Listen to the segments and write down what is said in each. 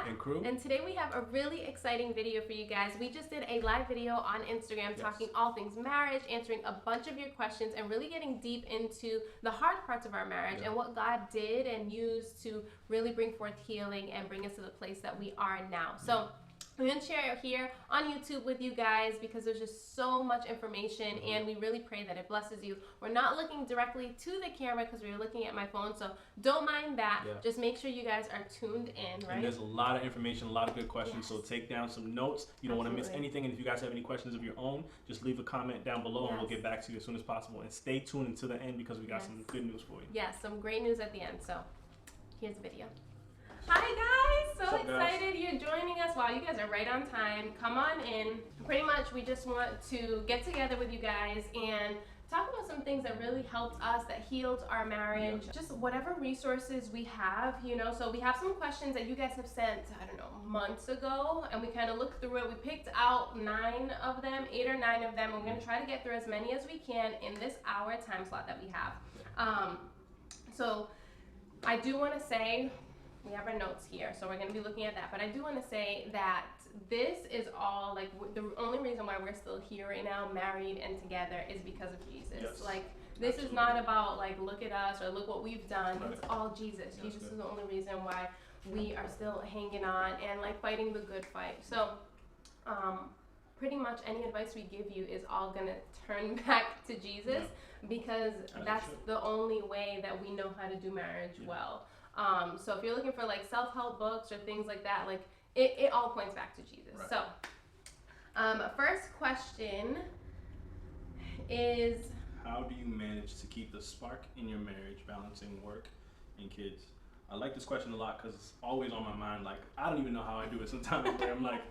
and crew. And today we have a really exciting video for you guys. We just did a live video on Instagram talking all things marriage, answering a bunch of your questions, and really getting deep into the hard parts of our marriage and what God did and used to really bring forth healing and bring us to the place that we are now. So I'm going to share it here on YouTube with you guys because there's just so much information and we really pray that it blesses you. We're not looking directly to the camera because we're looking at my phone, so don't mind that. Just make sure you guys are tuned in, right? And there's a lot of information, a lot of good questions, so take down some notes. You don't want to miss anything, and if you guys have any questions of your own, just leave a comment down below and we'll get back to you as soon as possible. And stay tuned until the end because we got some good news for you. Yes, some great news at the end, so here's the video. Hi guys, so excited you're joining us. Wow, you guys are right on time. Come on in. Pretty much we just want to get together with you guys and talk about some things that really helped us, that healed our marriage, just whatever resources we have, you know. So we have some questions that you guys have sent, I don't know, months ago, and we kind of looked through it. We picked out 8 or 9 of them. We're going to try to get through as many as we can in this hour time slot that we have. So I do want to say, we have our notes here, so we're going to be looking at that. But I do want to say that this is all, like, the only reason why we're still here right now, married and together, is because of Jesus. Like, this is not about, like, look at us or look what we've done. It's all Jesus. Jesus is the only reason why we are still hanging on and, like, fighting the good fight. So, pretty much any advice we give you is all going to turn back to Jesus because that's the only way that we know how to do marriage well. So if you're looking for like self-help books or things like that, like it all points back to Jesus. So first question is, how do you manage to keep the spark in your marriage, balancing work and kids? I like this question a lot because it's always on my mind. Like, I don't even know how I do it sometimes. Where I'm like,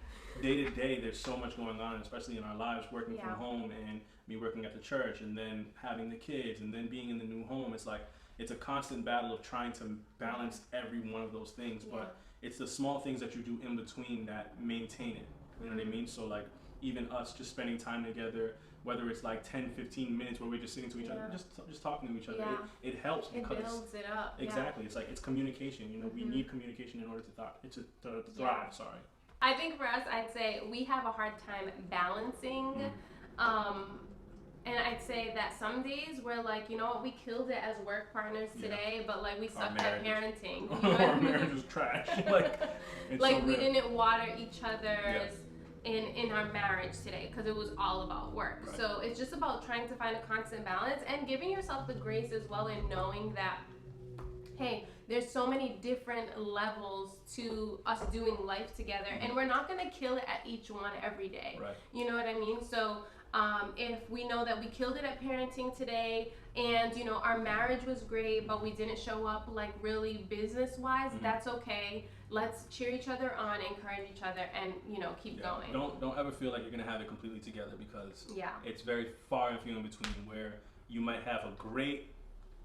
day to day, there's so much going on, especially in our lives, working from home and me working at the church and then having the kids and then being in the new home. It's like, it's a constant battle of trying to balance every one of those things, but it's the small things that you do in between that maintain it. You know what I mean? So like, even us just spending time together, whether it's like 10-15 minutes where we're just sitting to each other, just talking to each other, it helps because it builds it up. Exactly. It's like, it's communication. You know, we need communication in order to thrive. Sorry. I think for us, I'd say we have a hard time balancing. And I'd say that some days we're like, you know what, we killed it as work partners today, but like we sucked at parenting. You know what I mean? Our marriage was trash. Like we didn't water each other's in our marriage today because it was all about work. So it's just about trying to find a constant balance and giving yourself the grace as well in knowing that, hey, there's so many different levels to us doing life together, and we're not going to kill it at each one every day. You know what I mean? So if we know that we killed it at parenting today and, you know, our marriage was great, but we didn't show up like really business-wise, that's okay. Let's cheer each other on, encourage each other, and, you know, keep going. Don't ever feel like you're going to have it completely together because it's very far and few in between where you might have a great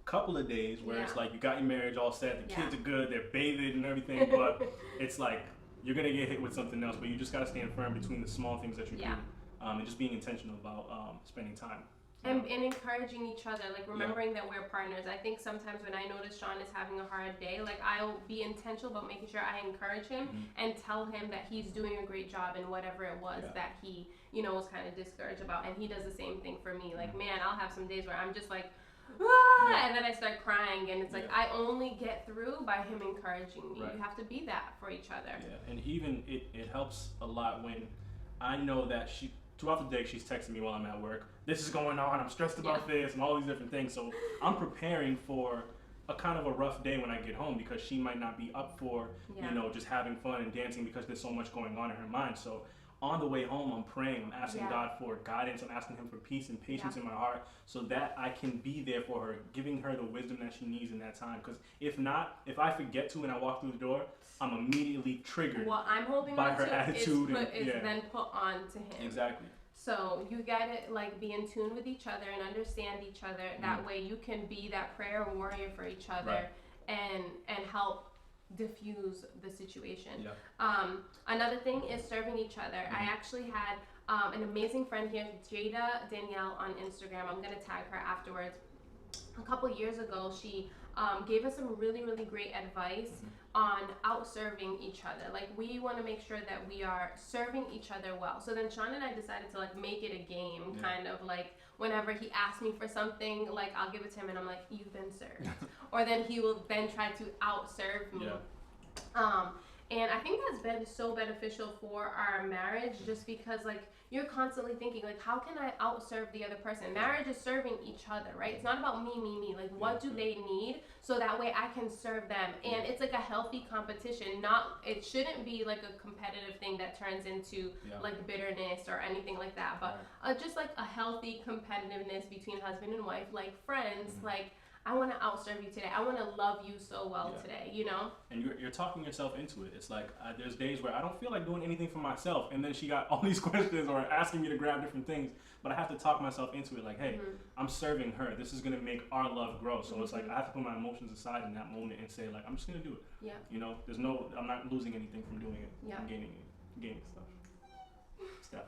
couple of days where it's like you got your marriage all set, the kids are good, they're bathed and everything, but it's like you're going to get hit with something else, but you just got to stand firm between the small things that you do. And just being intentional about spending time. And encouraging each other, like remembering that we're partners. I think sometimes when I notice Sean is having a hard day, like I'll be intentional about making sure I encourage him and tell him that he's doing a great job in whatever it was that he, you know, was kind of discouraged about. And he does the same thing for me. Like, man, I'll have some days where I'm just like, and then I start crying, and it's like I only get through by him encouraging me. You have to be that for each other. And even it helps a lot when I know that throughout the day, she's texting me while I'm at work. This is going on. I'm stressed about this and all these different things. So I'm preparing for a kind of a rough day when I get home because she might not be up for, you know, just having fun and dancing because there's so much going on in her mind. So on the way home, I'm praying. I'm asking God for guidance. I'm asking him for peace and patience in my heart so that I can be there for her, giving her the wisdom that she needs in that time. Because if not, if I forget to and I walk through the door, I'm immediately triggered I'm holding by on her to attitude. is then put on to him. Exactly. So you gotta like be in tune with each other and understand each other. That way you can be that prayer warrior for each other and help diffuse the situation. Another thing is serving each other. I actually had an amazing friend here, 𝗀𝗶𝗿𝗀 on Instagram. I'm gonna tag her afterwards. A couple years ago, she gave us some really, really great advice on out-serving each other. Like, we want to make sure that we are serving each other well. So then Sean and I decided to like make it a game, kind of like whenever he asks me for something, like I'll give it to him and I'm like, you've been served. Or then he will then try to out-serve me. And I think that's been so beneficial for our marriage, just because like you're constantly thinking like, how can I out-serve the other person? Marriage is serving each other, right? It's not about me. Like, what do they need so that way I can serve them? And it's like a healthy competition. It shouldn't be like a competitive thing that turns into like bitterness or anything like that. But just like a healthy competitiveness between husband and wife, like friends, like, I want to outserve you today. I want to love you so well today, you know? And you're talking yourself into it. It's like, there's days where I don't feel like doing anything for myself, and then she got all these questions or asking me to grab different things, but I have to talk myself into it. Like, hey, I'm serving her. This is going to make our love grow. So it's like, I have to put my emotions aside in that moment and say, like, I'm just going to do it. Yeah. You know, I'm not losing anything from doing it. Yeah. I'm gaining stuff.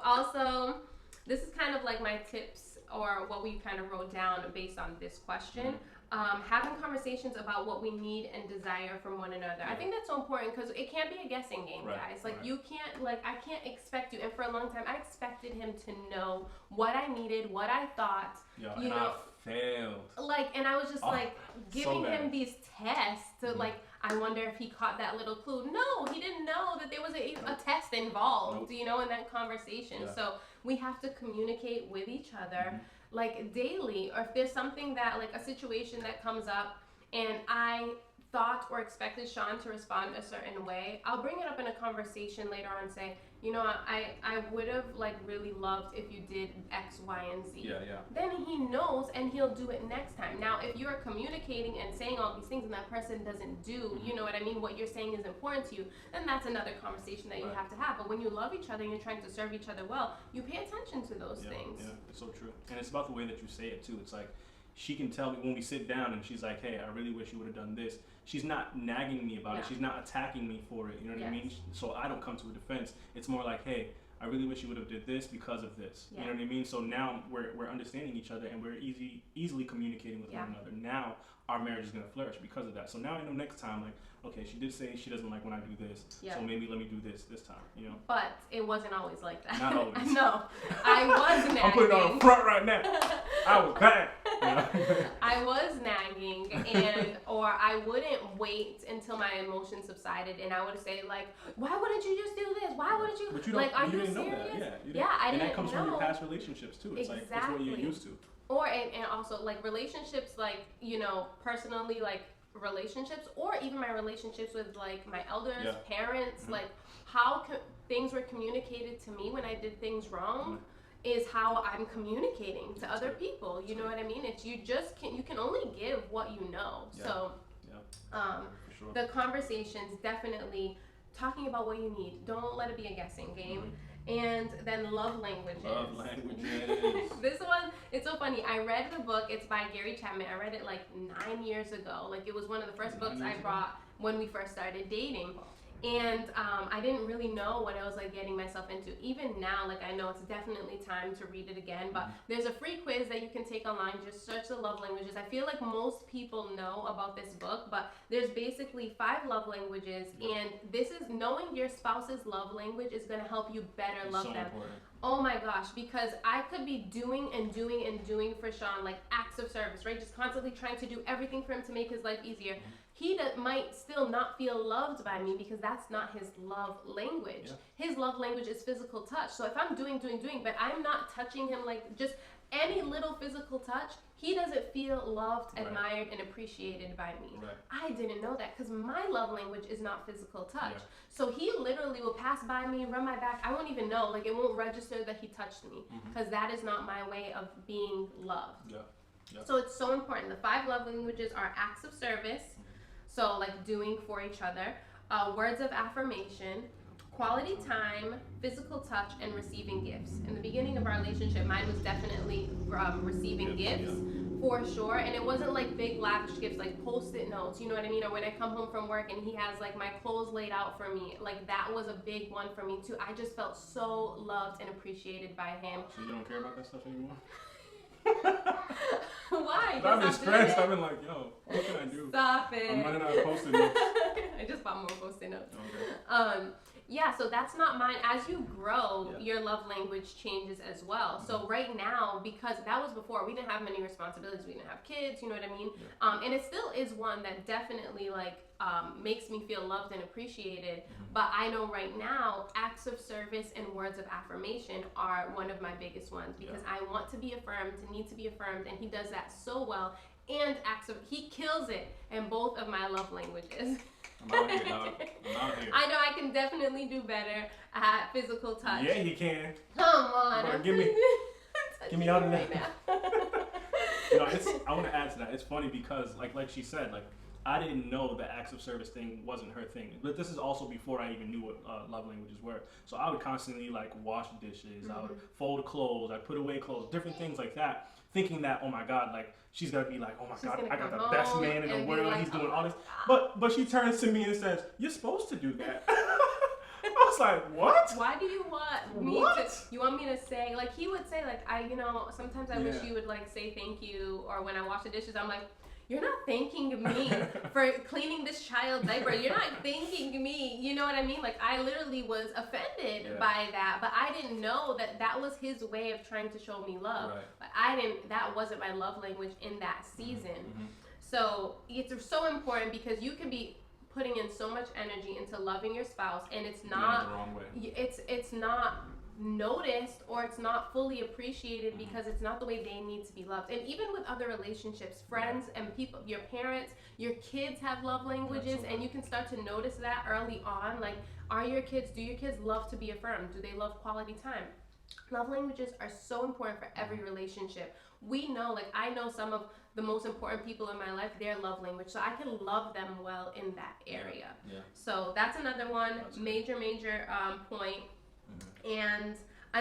Also, this is kind of like my tips, or what we kind of wrote down based on this question. Having conversations about what we need and desire from one another. I think that's so important because it can't be a guessing game, guys. Like, you can't, like, I can't expect you. And for a long time, I expected him to know what I needed, what I thought. You know, I failed. Like, and I was just like giving him these tests to like, I wonder if he caught that little clue. No, he didn't know that there was a test involved, you know, in that conversation. So we have to communicate with each other like daily, or if there's something that, like a situation that comes up and I thought or expected Sean to respond a certain way, I'll bring it up in a conversation later on and say, you know, I would have like really loved if you did X, Y, and Z. Then he knows and he'll do it next time. Now, if you're communicating and saying all these things and that person doesn't do, you know what I mean, what you're saying is important to you, then that's another conversation that you have to have. But when you love each other and you're trying to serve each other well, you pay attention to those things. Yeah, it's so true. And it's about the way that you say it too. It's like, she can tell me when we sit down and she's like, hey, I really wish you would have done this. She's not nagging me about it. She's not attacking me for it. You know what I mean? So I don't come to a defense. It's more like, hey, I really wish you would have did this because of this. You know what I mean? So now we're understanding each other and we're easily communicating with one another. Now our marriage is going to flourish because of that. So now I know next time, like, okay, she did say she doesn't like when I do this, so maybe let me do this time, you know? But it wasn't always like that. Not always. No, I was nagging. I'm putting it on the front right now. I was bad. I was nagging, or I wouldn't wait until my emotions subsided, and I would say like, why wouldn't you just do this? Why wouldn't you? But you like, are you didn't serious? Know that. I didn't know. And that comes from your past relationships too. It's like, it's what you're used to. Or, and also like relationships, like, you know, personally, like relationships, or even my relationships with like my elders, parents, like how things were communicated to me when I did things wrong is how I'm communicating to other people. You know what I mean? It's you can only give what you know. So the conversations, definitely talking about what you need. Don't let it be a guessing game. And then love languages. Love languages. This one, it's so funny. I read the book. It's by Gary Chapman. I read it like 9 years ago. Like, it was one of the first books I brought when we first started dating. And I didn't really know what I was like getting myself into. Even now, like, I know it's definitely time to read it again, but there's a free quiz that you can take online. Just search the love languages. I feel like most people know about this book, but there's basically 5 love languages, and this is knowing your spouse's love language is going to help you better love them. Important. Oh my gosh, because I could be doing and doing and doing for Sean, like acts of service, right? Just constantly trying to do everything for him to make his life easier. He might still not feel loved by me because that's not his love language. His love language is physical touch. So if I'm doing, but I'm not touching him, like just any little physical touch, he doesn't feel loved, admired, and appreciated by me. I didn't know that because my love language is not physical touch. So he literally will pass by me, run my back. I won't even know. Like, it won't register that he touched me because that is not my way of being loved. So it's so important. The 5 love languages are acts of service. So like doing for each other, words of affirmation, quality time, physical touch, and receiving gifts. In the beginning of our relationship, mine was definitely receiving gifts, for sure. And it wasn't like big lavish gifts like Post-it notes, you know what I mean? Or when I come home from work and he has like my clothes laid out for me, like that was a big one for me too. I just felt so loved and appreciated by him. So you don't care about that stuff anymore? Why? I've been stressed. I've been like, yo, what can I do? Stop it. I'm running out of Post-it notes. I just bought more Post-it notes. Okay. Yeah, so that's not mine. As you grow, your love language changes as well. So right now, because that was before, we didn't have many responsibilities. We didn't have kids, you know what I mean? Yeah. And it still is one that definitely makes me feel loved and appreciated. But I know right now, acts of service and words of affirmation are one of my biggest ones because I want to be affirmed, need to be affirmed, and he does that so well. And he kills it in both of my love languages. I'm out here, dog. I'm out here. I know I can definitely do better at physical touch. Yeah, you can. Come on. But give me out of that. You know, I want to add to that. It's funny because, like she said, I didn't know the acts of service thing wasn't her thing. But this is also before I even knew what love languages were. So I would constantly wash dishes, I would fold clothes, I'd put away clothes, different things like that, thinking that, oh my God, she's gonna be like, oh my God, I got the best man in the world. He's doing all this. But she turns to me and says, you're supposed to do that. I was like, what? Why do you want me you want me to say, he would say, sometimes I wish you would say thank you, or when I wash the dishes, I'm like, you're not thanking me for cleaning this child's diaper. You're not thanking me. You know what I mean? I literally was offended by that, but I didn't know that was his way of trying to show me love. Right. But that wasn't my love language in that season. So it's so important because you can be putting in so much energy into loving your spouse, and it's not the wrong way. It's not noticed, or it's not fully appreciated because it's not the way they need to be loved. And even with other relationships, friends and people, your parents, your kids have love languages, and you can start to notice that early on. Do your kids love to be affirmed? Do they love quality time? Love languages are so important for every relationship. We know, I know some of the most important people in my life, their love language, so I can love them well in that area. So that's another one. Major point. And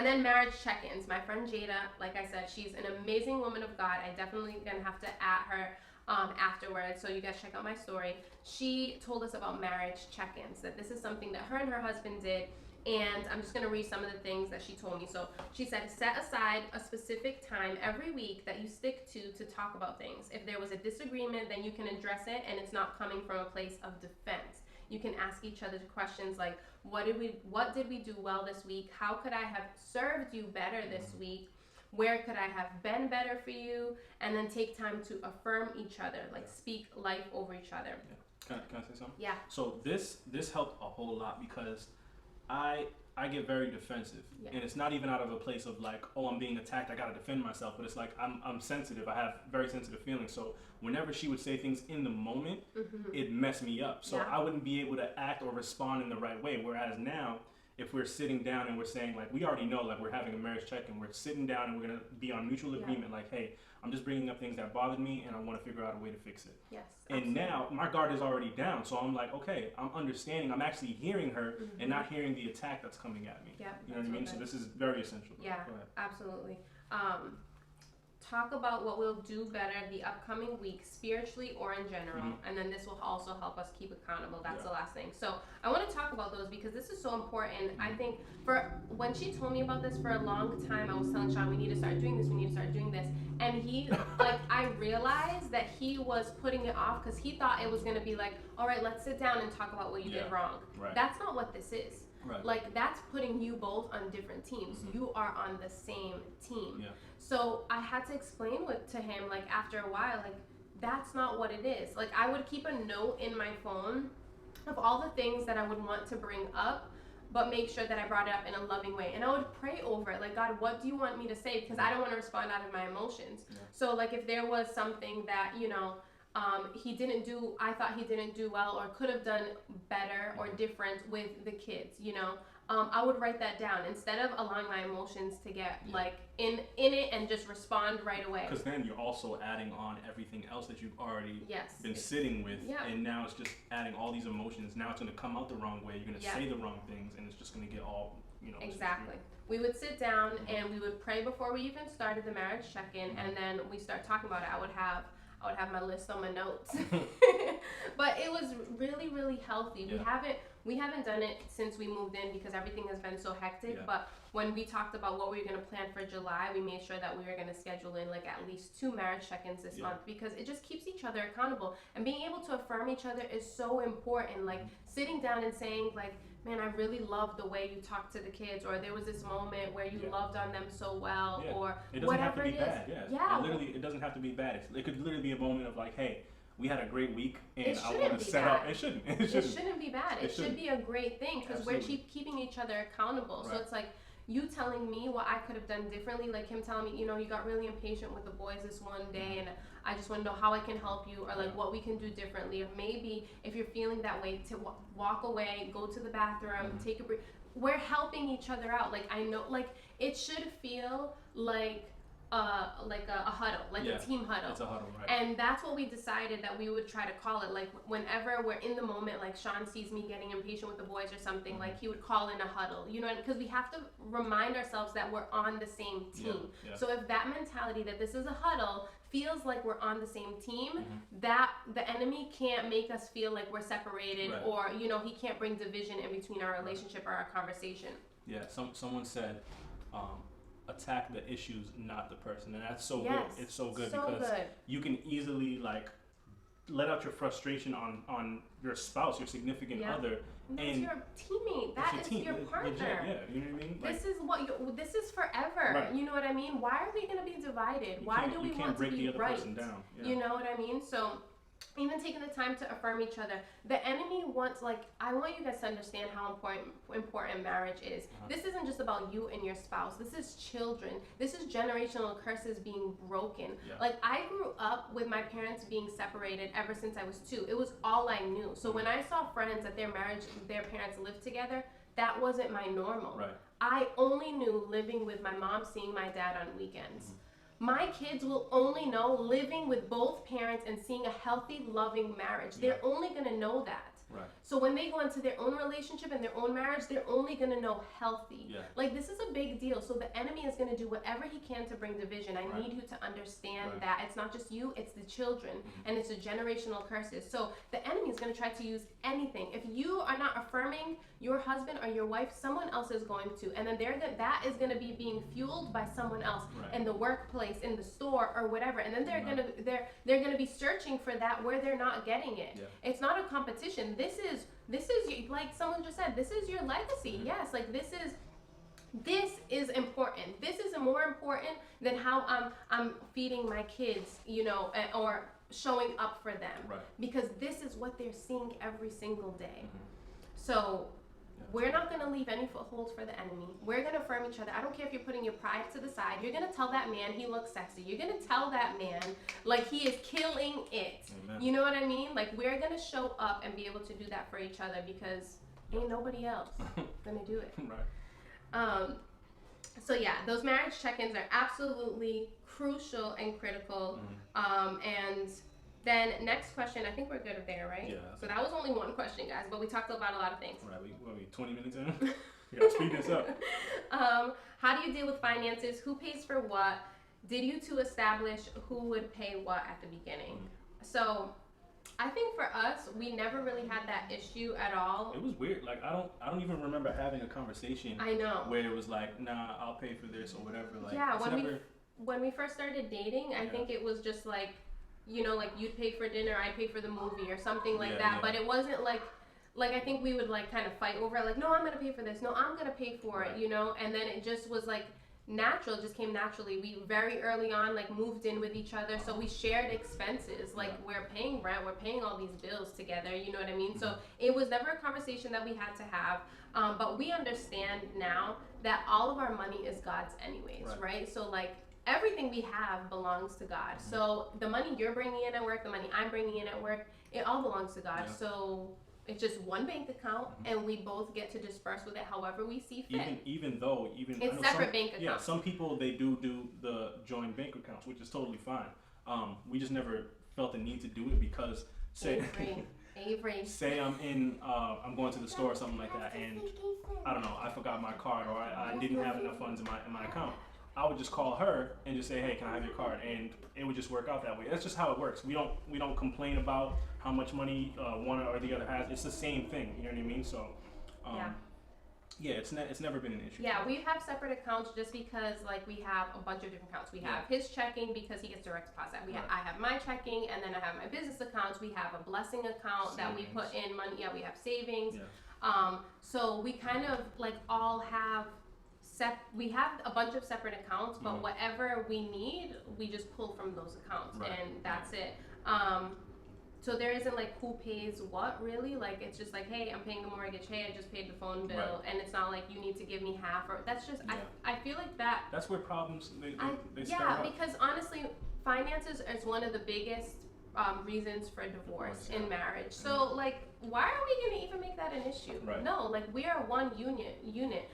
then marriage check-ins. My friend Jada, like I said, she's an amazing woman of God. I definitely gonna have to add her afterwards, so you guys check out my story. She told us about marriage check-ins, that this is something that her and her husband did, and I'm just gonna read some of the things that she told me. So she said, set aside a specific time every week that you stick to talk about things. If there was a disagreement, then you can address it, and it's not coming from a place of defense. You can ask each other questions like, what did we do well this week? How could I have served you better this week? Where could I have been better for you? And then take time to affirm each other, speak life over each other. Can I say something? Yeah. So this helped a whole lot because I get very defensive, and it's not even out of a place of oh, I'm being attacked, I gotta defend myself, but it's I'm sensitive, I have very sensitive feelings, so whenever she would say things in the moment, it messed me up, so I wouldn't be able to act or respond in the right way, whereas now, if we're sitting down and we're saying we already know we're having a marriage check and we're sitting down and we're gonna be on mutual agreement, hey, I'm just bringing up things that bothered me and I want to figure out a way to fix it. Yes. And now my guard is already down, so I'm okay, I'm understanding, I'm actually hearing her and not hearing the attack that's coming at me. Yeah. You know what I mean? So this is very essential. Yeah, absolutely. Talk about what we'll do better the upcoming week, spiritually or in general, and then this will also help us keep accountable. That's the last thing. So I want to talk about those because this is so important. I think when she told me about this for a long time, I was telling Sean, we need to start doing this, we need to start doing this, and he, I realized that he was putting it off because he thought it was going to be all right, let's sit down and talk about what you did wrong. Right. That's not what this is. Right. That's putting you both on different teams. You are on the same team. Yeah. So I had to explain to him, after a while, that's not what it is. I would keep a note in my phone of all the things that I would want to bring up, but make sure that I brought it up in a loving way. And I would pray over it, God, what do you want me to say? Because I don't want to respond out of my emotions. Yeah. So, if there was something that, he didn't do, I thought he didn't do well or could have done better or different with the kids, I would write that down instead of allowing my emotions to get in it and just respond right away. Because then you're also adding on everything else that you've already been sitting with, and now it's just adding all these emotions. Now it's going to come out the wrong way. You're going to say the wrong things, and it's just going to get all Exactly. We would sit down and we would pray before we even started the marriage check-in, and then we start talking about it. I would have my list on my notes. But it was really really healthy. We haven't done it since we moved in because everything has been so hectic. But when we talked about what we were going to plan for July, we made sure that we were going to schedule in like at least 2 marriage check-ins this month, because it just keeps each other accountable. And being able to affirm each other is so important. Like sitting down and saying like, man, I really love the way you talk to the kids, or there was this moment where you loved on them so well, or it doesn't have to be bad. It doesn't have to be bad. It could literally be a moment of like, hey, we had a great week, and I want to set up. It shouldn't be bad. It should be a great thing, because we're keeping each other accountable. So it's like you telling me what I could have done differently, like him telling me, you know, you got really impatient with the boys this one day, and I just want to know how I can help you, or like what we can do differently. Or maybe if you're feeling that way, to walk away, go to the bathroom, take a break. We're helping each other out. Like I know, like it should feel like a huddle, like a team huddle. It's a huddle, right? And that's what we decided that we would try to call it. Like whenever we're in the moment, like Sean sees me getting impatient with the boys or something, like he would call in a huddle, you know, because we have to remind ourselves that we're on the same team. So if that mentality that this is a huddle feels like we're on the same team, that the enemy can't make us feel like we're separated, or you know, he can't bring division in between our relationship or our conversation. Someone said attack the issues, not the person, and that's so good. It's so good because you can easily like let out your frustration on your spouse, your significant other, and your teammate. That is your partner. You know what I mean? Like, this is forever. You know what I mean? Why are we gonna be divided? Why do we want to be right? You know what I mean? So even taking the time to affirm each other. The enemy wants, like, I want you guys to understand how important marriage is. This isn't just about you and your spouse. This is children. This is generational curses being broken. Like, I grew up with my parents being separated ever since I was 2. It was all I knew. So when I saw friends that their parents lived together, that wasn't my normal. I only knew living with my mom, seeing my dad on weekends. My kids will only know living with both parents and seeing a healthy, loving marriage. They're only going to know that. So when they go into their own relationship and their own marriage, they're only going to know healthy. Like, this is a big deal. So the enemy is going to do whatever he can to bring division. I need you to understand that it's not just you, it's the children, and it's a generational curses. So the enemy is going to try to use anything. If you are not affirming your husband or your wife, someone else is going to, and then that is going to be being fueled by someone else in the workplace, in the store, or whatever. And then they're going to be searching for that where they're not getting it. It's not a competition. This is like someone just said, this is your legacy. Yes, like this is important. This is more important than how I'm feeding my kids, you know, or showing up for them, because this is what they're seeing every single day. So we're not going to leave any footholds for the enemy. We're going to affirm each other. I don't care if you're putting your pride to the side. You're going to tell that man he looks sexy. You're going to tell that man like he is killing it. You know what I mean? Like, we're going to show up and be able to do that for each other, because ain't nobody else going to do it. So yeah, those marriage check-ins are absolutely crucial and critical. And then next question, I think we're good there, right? So that was only one question, guys, but we talked about a lot of things. We 20 minutes in? You gotta speed this up. How do you deal with finances? Who pays for what? Did you two establish who would pay what at the beginning? So I think for us, we never really had that issue at all. It was weird. Like, I don't even remember having a conversation. I know. Where it was like, nah, I'll pay for this or whatever. Like, when we first started dating, I think it was just like, you know, like you'd pay for dinner, I'd pay for the movie or something like that. But it wasn't like I think we would like kind of fight over it. Like, no, I'm gonna pay for this. No, I'm gonna pay for it. You know, and then it just was like natural. It just came naturally. We very early on like moved in with each other, so we shared expenses. Like, we're paying rent, we're paying all these bills together. You know what I mean? So it was never a conversation that we had to have. But we understand now that all of our money is God's anyways, right? So like, everything we have belongs to God. So the money you're bringing in at work, the money I'm bringing in at work, it all belongs to God. So it's just one bank account, and we both get to disperse with it however we see fit. Even though it's separate bank accounts. Yeah, some people, they do the joint bank accounts, which is totally fine. We just never felt the need to do it because say I'm going to the store or something like that, and I don't know, I forgot my card, or I didn't have enough funds in my account. I would just call her and just say, hey, can I have your card? And it would just work out that way. That's just how it works. We don't complain about how much money one or the other has. It's the same thing. You know what I mean? So, yeah, it's never been an issue. Yeah, we have separate accounts just because like we have a bunch of different accounts. We have his checking because he gets direct deposit. I have my checking, and then I have my business accounts. We have a blessing account that we put in money. Yeah, we have savings. Yeah. So we kind of like all have we have a bunch of separate accounts, but whatever we need, we just pull from those accounts, and that's it. So there isn't like who pays what really. Like it's just like, hey, I'm paying the mortgage. Hey, I just paid the phone bill, and it's not like you need to give me half. Or that's just I feel like that. That's where problems they start up. Because honestly, finances is one of the biggest reasons for divorce in marriage. So like, why are we gonna even make that an issue? Right. No, like we are one unit.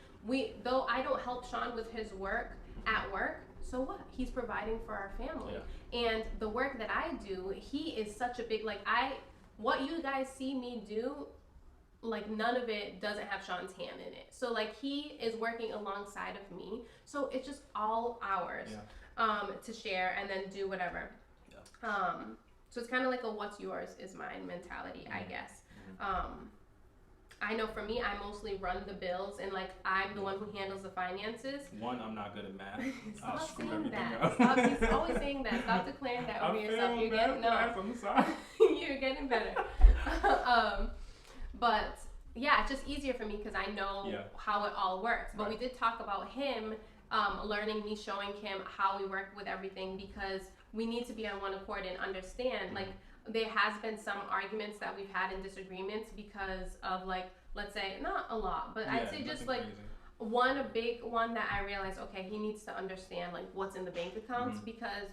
Though I don't help Sean with his work at work. So what? He's providing for our family. And the work that I do, he is such a big, like what you guys see me do, like none of it doesn't have Sean's hand in it. So like he is working alongside of me. So it's just all ours to share and then do whatever. So it's kind of like a what's yours is mine mentality, I guess. I know for me, I mostly run the bills, and like I'm the one who handles the finances. One, I'm not good at math. Stop I'll screw saying everything that. up. Stop, he's always saying that. Stop declaring that over yourself. You're getting you're getting better. But yeah, it's just easier for me because I know how it all works. But we did talk about him learning, me showing him how we work with everything, because we need to be on one accord and understand like. There has been some arguments that we've had in disagreements because of like, let's say, not a lot, but I'd say just like a big one that I realized, okay, he needs to understand like what's in the bank accounts, because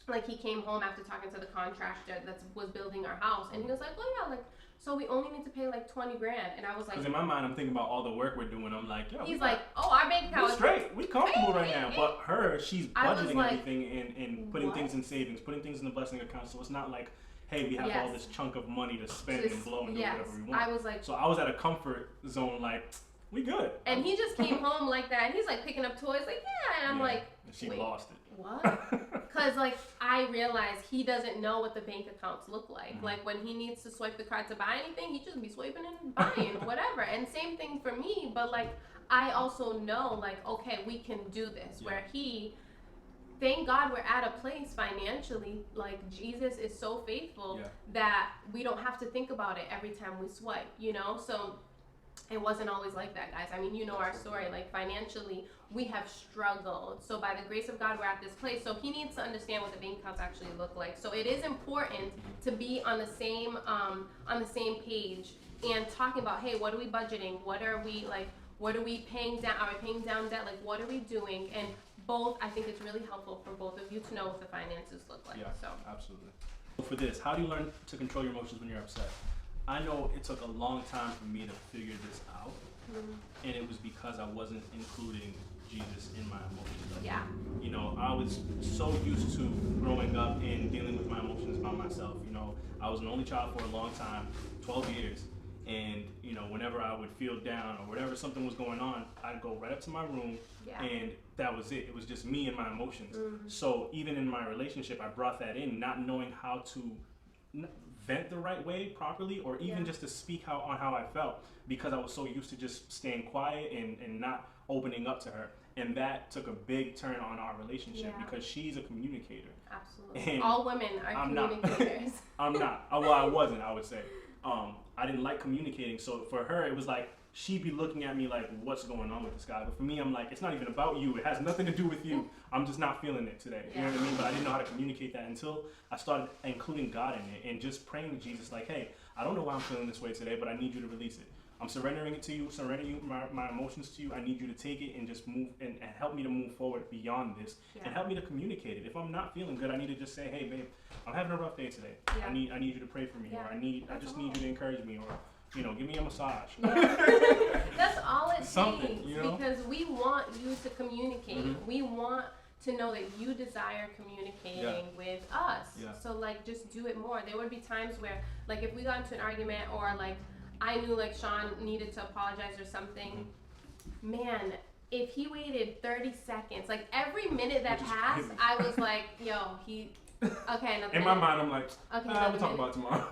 like he came home after talking to the contractor that was building our house, and he was like, oh yeah, like, so we only need to pay like 20 grand. And I was like, because in my mind, I'm thinking about all the work we're doing. I'm like, yo, he's like, oh, our bank account is straight. We comfortable right now. But she's budgeting like, everything and putting things in savings, putting things in the blessing account. So it's not like, hey, we have all this chunk of money to spend and blow and do whatever we want. I was like, so I was at a comfort zone, like, we good. And he just came home like that, and he's like picking up toys, like, and I'm like, and she lost it. What? Because like I realized he doesn't know what the bank accounts look like. Like when he needs to swipe the card to buy anything, he just be swiping and buying whatever. And same thing for me, but like I also know like, okay, we can do this. Where thank God we're at a place financially, like Jesus is so faithful that we don't have to think about it every time we swipe, you know? So it wasn't always like that, guys. I mean, you know our story, like financially, we have struggled. So by the grace of God, we're at this place. So he needs to understand what the bank accounts actually look like. So it is important to be on the same page and talking about, hey, what are we budgeting? What are we paying down? Are we paying down debt? Like, what are we doing? And both, I think it's really helpful for both of you to know what the finances look like. Yeah, so absolutely. For this, how do you learn to control your emotions when you're upset? I know it took a long time for me to figure this out, and it was because I wasn't including Jesus in my emotions. Yeah. You know, I was so used to growing up and dealing with my emotions by myself. You know, I was an only child for a long time, 12 years, and you know, whenever I would feel down or whatever something was going on, I'd go right up to my room, and that was it. It was just me and my emotions. So even in my relationship, I brought that in, not knowing how to vent the right way properly, or even just to speak on how I felt, because I was so used to just staying quiet and not opening up to her. And that took a big turn on our relationship because she's a communicator. Absolutely. And all women are communicators. I'm not. Well, I wasn't, I would say. I didn't like communicating, so for her it was like she'd be looking at me like, what's going on with this guy? But for me, I'm like, it's not even about you. It has nothing to do with you. I'm just not feeling it today. You know what I mean? But I didn't know how to communicate that until I started including God in it and just praying to Jesus like, hey, I don't know why I'm feeling this way today, but I need you to release it. I'm surrendering it to you, surrendering my emotions to you. I need you to take it and just move and help me to move forward beyond this and help me to communicate it. If I'm not feeling good, I need to just say, hey, babe, I'm having a rough day today. I need you to pray for me, or I just need you to encourage me, or you know, give me a massage. That's all it takes, you know? Because we want you to communicate. We want to know that you desire communicating with us. So like, just do it more. There would be times where, like, if we got into an argument, or like I knew like Sean needed to apologize or something, man, if he waited 30 seconds, like every minute that passed, I was like, yo, okay, another In my mind, I'm like, okay, we'll talk about it tomorrow.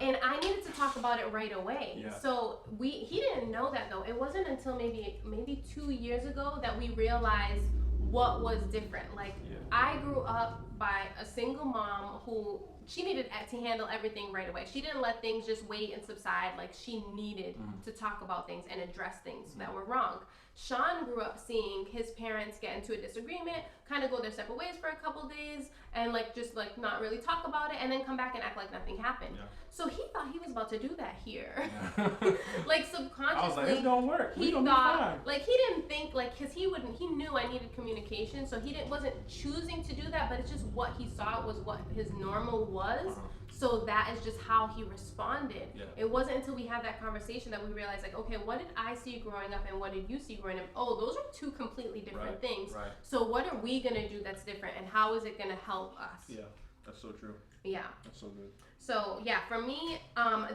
And I needed to talk about it right away. Yeah. So he didn't know that though. It wasn't until maybe 2 years ago that we realized what was different. Like, I grew up by a single mom who, she needed to handle everything right away. She didn't let things just wait and subside. Like, she needed to talk about things and address things that were wrong. Sean grew up seeing his parents get into a disagreement, kind of go their separate ways for a couple days, and like just like not really talk about it, and then come back and act like nothing happened. Yeah. So he thought he was about to do that here. Yeah. Like subconsciously, I was like, it's gonna work. He thought, like he didn't think like, cause he knew I needed communication, so he wasn't choosing to do that, but it's just what he saw was what his normal was. So that is just how he responded. Yeah. It wasn't until we had that conversation that we realized, like, okay, what did I see growing up and what did you see growing up? Oh, those are two completely different things. Right. So what are we gonna do that's different, and how is it gonna help us? Yeah, that's so true. Yeah. That's so good. So yeah, for me,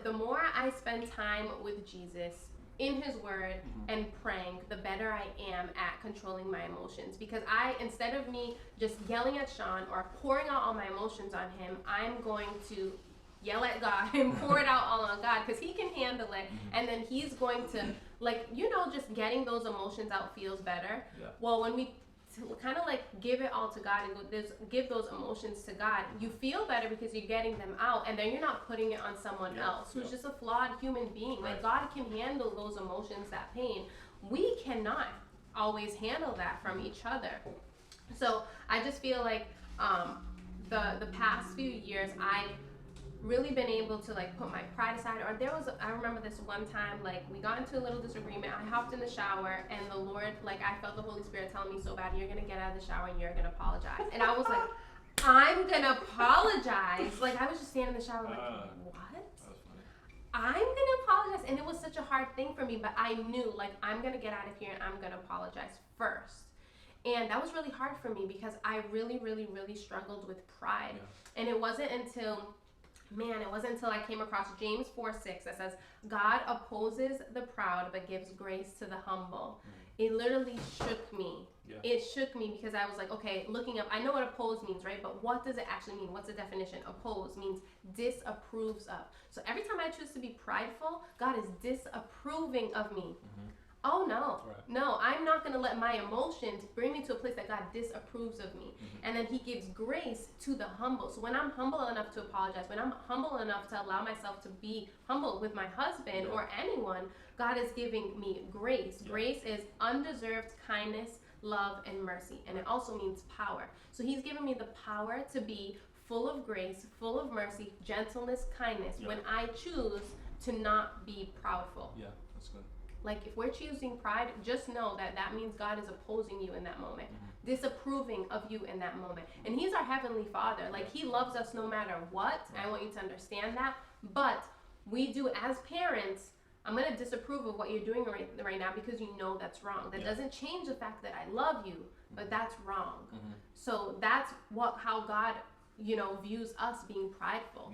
the more I spend time with Jesus in his word and praying, the better I am at controlling my emotions. Because instead of me just yelling at Sean or pouring out all my emotions on him, I'm going to yell at God and pour it out all on God, because he can handle it. And then he's going to, like, just getting those emotions out feels better. Yeah. Well, when we kind of like give it all to God and give those emotions to God, you feel better because you're getting them out, and then you're not putting it on someone else who's just a flawed human being. Like, God can handle those emotions, that pain. We cannot always handle that from each other. So I just feel like the past few years I've really been able to like put my pride aside. Or I remember this one time, like we got into a little disagreement. I hopped in the shower, and the Lord, like I felt the Holy Spirit telling me so bad, you're gonna get out of the shower and you're gonna apologize. And I was like, I'm gonna apologize. Like I was just standing in the shower like, what? I'm gonna apologize. And it was such a hard thing for me, but I knew like I'm gonna get out of here and I'm gonna apologize first. And that was really hard for me because I really, really, really struggled with pride. And it wasn't until I came across James 4:6 that says, God opposes the proud but gives grace to the humble. It literally shook me. Yeah. It shook me because I was like, okay, looking up, I know what oppose means, right? But what does it actually mean? What's the definition? Oppose means disapproves of. So every time I choose to be prideful, God is disapproving of me. Oh no, no, I'm not going to let my emotions bring me to a place that God disapproves of me. And then he gives grace to the humble. So when I'm humble enough to apologize, when I'm humble enough to allow myself to be humble with my husband or anyone, God is giving me grace. Grace is undeserved kindness, love, and mercy. And it also means power. So he's given me the power to be full of grace, full of mercy, gentleness, kindness, when I choose to not be proudful. Yeah, that's good. Like if we're choosing pride, just know that that means God is opposing you in that moment, disapproving of you in that moment. And he's our heavenly Father. Like he loves us no matter what. I want you to understand that. But we do, as parents, I'm going to disapprove of what you're doing right now because you know that's wrong. That doesn't change the fact that I love you, but that's wrong. So that's how God, views us being prideful.